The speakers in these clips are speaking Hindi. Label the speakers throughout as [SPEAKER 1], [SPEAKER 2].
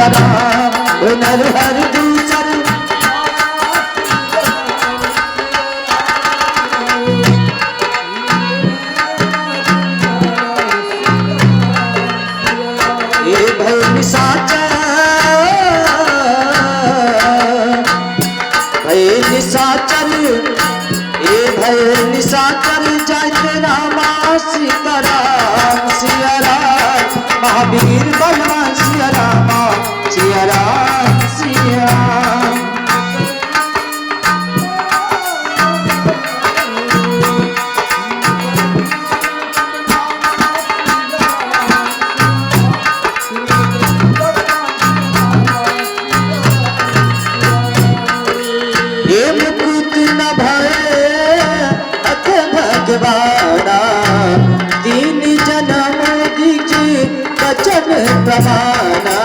[SPEAKER 1] सीताराम नर हर दूसर ये भय निशाचर ये भय निशाचर जय रामा सीताराम सिया राम महावीर बलवान सिया रामा सिया राम सिया तीन जन्म दीज वचन प्रमाना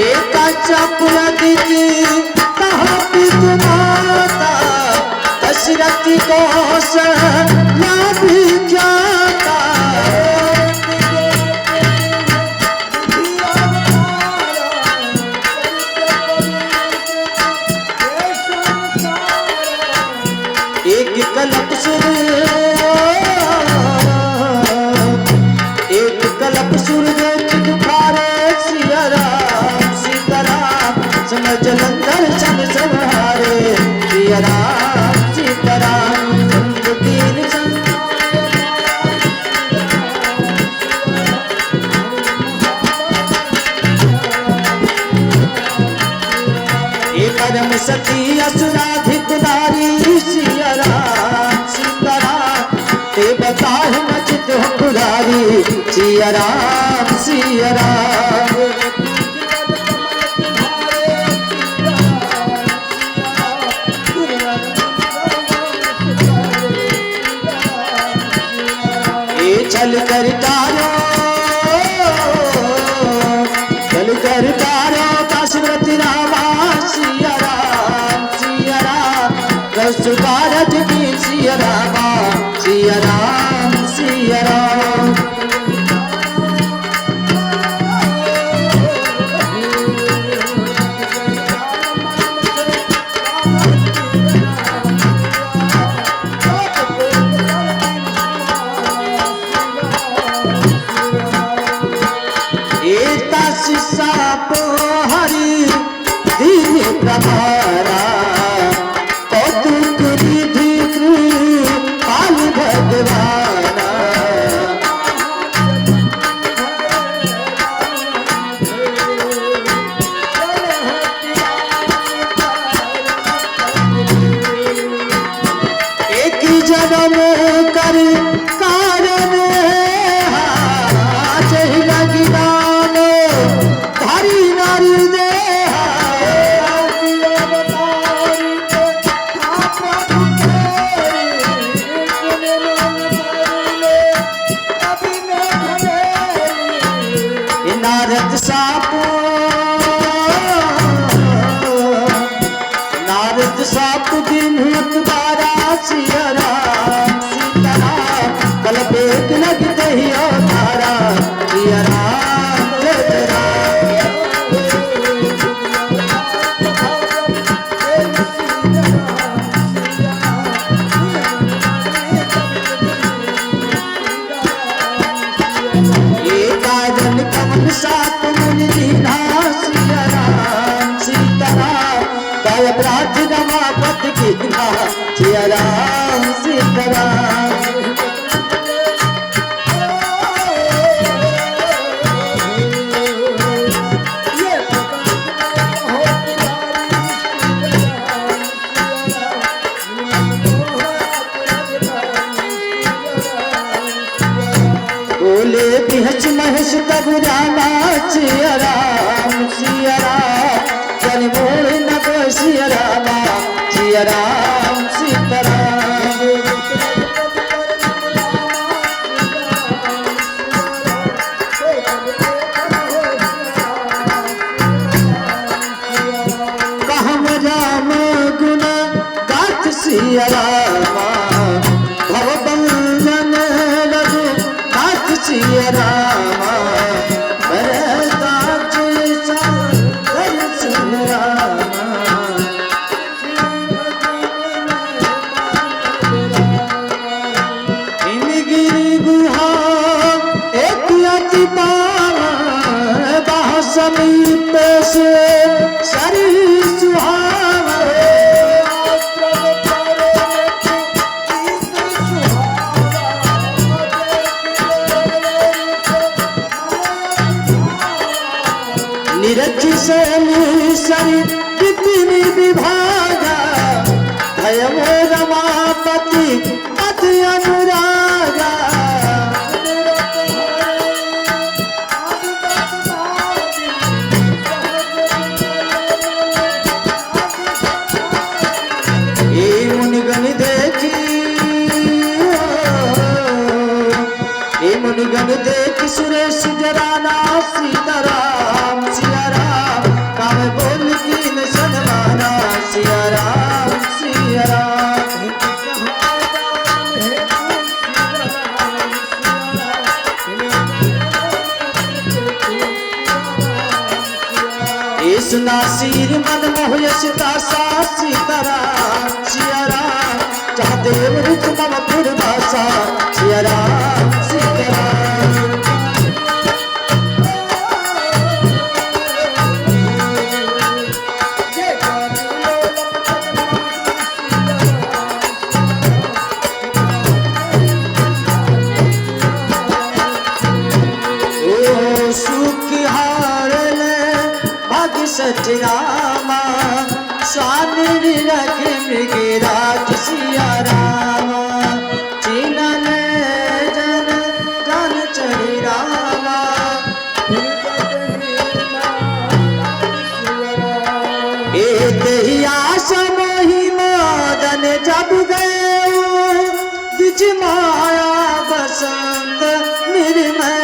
[SPEAKER 1] एक चपुर दीज कहा पितु माता दशरथ कौशल्या विख्याता एक कलप सुर दुखारे सिया राम सीताराम समझ लंगर सन संहारे सिया राम सीताराम परम सती असुराधिक नारी सिया राम सीताराम ते बताए मचित हो पुरारी सिया राम सिया राम ये चल कर तारो दशरथ रामा सिया राम सुकारत की सिया रामा सिया राम सिया राम साप हरि दीन प्रभारा कौतुक रिधि पाल भगवाना एक जन्म कर कारण लगी हरी नारी दे नारद साप दिन द्वारा सिया राम सीताराम कल बेग लग दही तारा सिया राम सात मुनि दीना सिया राम सीताराम काय प्रार्थना पद कीना सिया राम सीताराम बोले बिहच महस तब रामा सिया राम जन बोल न सिया रामा सिया राम सीताराम कहम राम गुण गाथ सिया रामा भवबंधन रघुनाथ सिया रामा भरताच सागर सिया रामा हिमगिरी गुहा एक अति पावन बाह समीप से सरी सुहावन निरची से निसरी विपिन विभागा भयमो रमापति अति अनुरागा ये मुनिगण देखी ये मुनिगण देखी सुरेश जराना सीताराम सिया राम काम बोल की न सनमाना सिया राम सिया राम ये सुना सिर मन मोह यशता सा सीताराम सिया राम जहाँ देव रुच मम पुरवासा सिया राम सिया राम सच रामा स्वामी रख मृगराज सिया रामा चिनन जन जन चढ़ी रामा ए दहिया समोही मदन जब गए बिच माया बसा